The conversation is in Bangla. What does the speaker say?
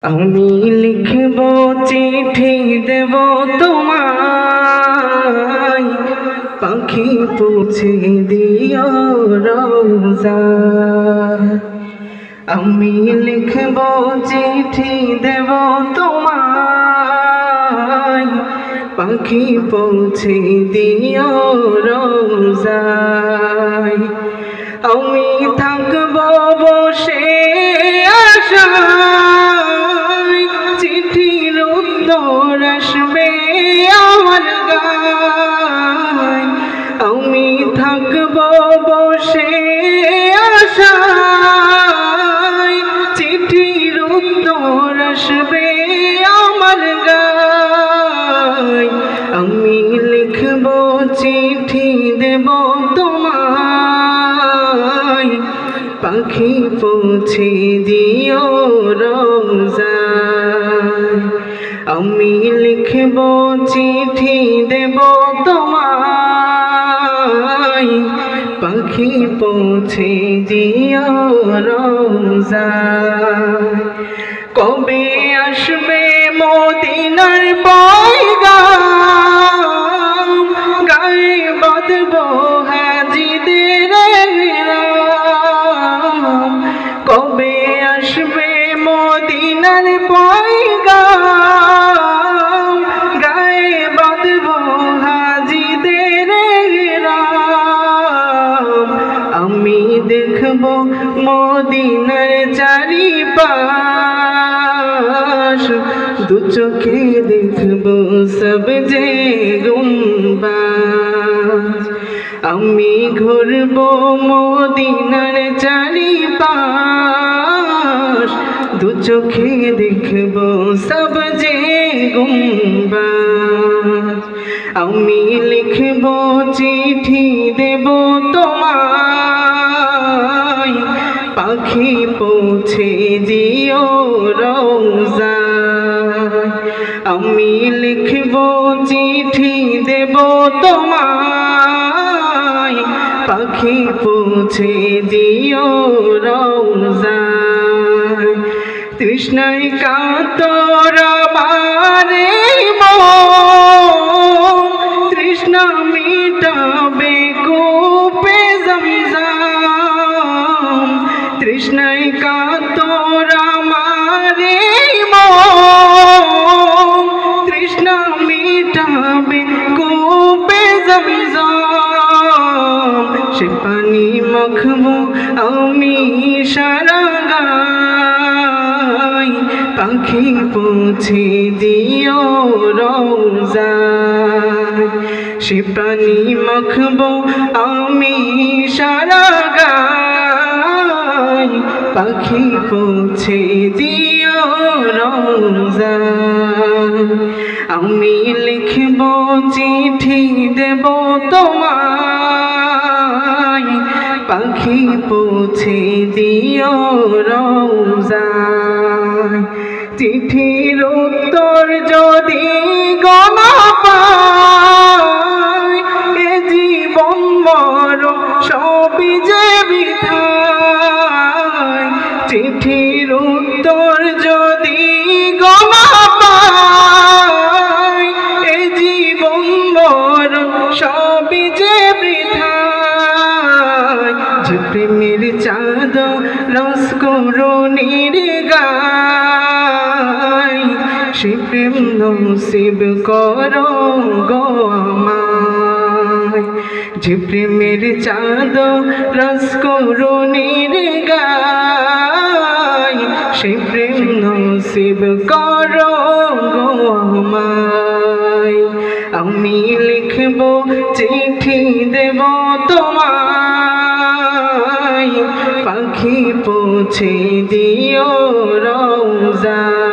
আমি লিখব চিঠি দেব তোমায়, পাখি পৌঁছে দিও রোজায়। আমি লিখব চিঠি দেব তোমায়, পাখি পৌঁছে দিও রোজায়। আমি থাকব বসে আশায়, চিঠির উত্তর আসবে আমার গায়। আমি থাকব বসে আশায়, চিঠির উত্তর আসবে আমার গায়। আমি লিখব চিঠি দেব তোমায়, পাখি পৌঁছে দিও রোজায়। আমি লিখব চিঠি দেব তোমায়, পাখি পৌঁছে দিও রোজায়। কবে আসবে মদিনার পয়গাম, গায়ে বাঁধব হাজিদের রাম। কবে আসবে মদিনার পয়গাম, গায়ে বাঁধব হাজিদের রাম। আমি দেখব মদিনার চারিপাশ, দু চোখে দেখব সব যে গুম্বাজ। আমি ঘুরব মদিনার চারিপাশ, দু চোখে দেখব সব যে গুম্বাজ। আমি লিখব চিঠি দেব তোমায়, পাখি পৌঁছে দিও রোজায়। আমি লিখব চিঠি দেব তোমায়, পাখি পৌঁছে দিও রোজায়। তৃষ্ণায় কাতর আমারে মন, তৃষ্ণা মিটাবে কূপে জমজম। তৃষ্ণায় কাতর আমারে মন, তৃষ্ণা মিটাবে কূপে জমজম। সে পানি মাখবো আমি সারা গায়, পাখি পৌঁছে দিও রোজায়। সে পানি মাখবো আমি সারা গায়, পাখি পৌঁছে দিও রোজায়। আমি লিখব চিঠি দেব তোমায়, পাখি পৌঁছে দিও রোজায়। চিঠির উত্তর যদি গনা পাই, এ জীবন মর সবই যে বৃথায়। চিঠির উত্তর যদি গনা পাই, এ জীবন মর সবই যে বৃথায়। যে প্রেমের চাঁদ রস করুণীর গায়, সে প্রেম নসিব করো গো আমায়। যে প্রেমের চাঁদ রস করুণীর গায়, সে প্রেম নসিব করো গো আমায়। আমি লিখব চিঠি দেব তোমায়, পাখি পৌঁছে দিও রোজায়।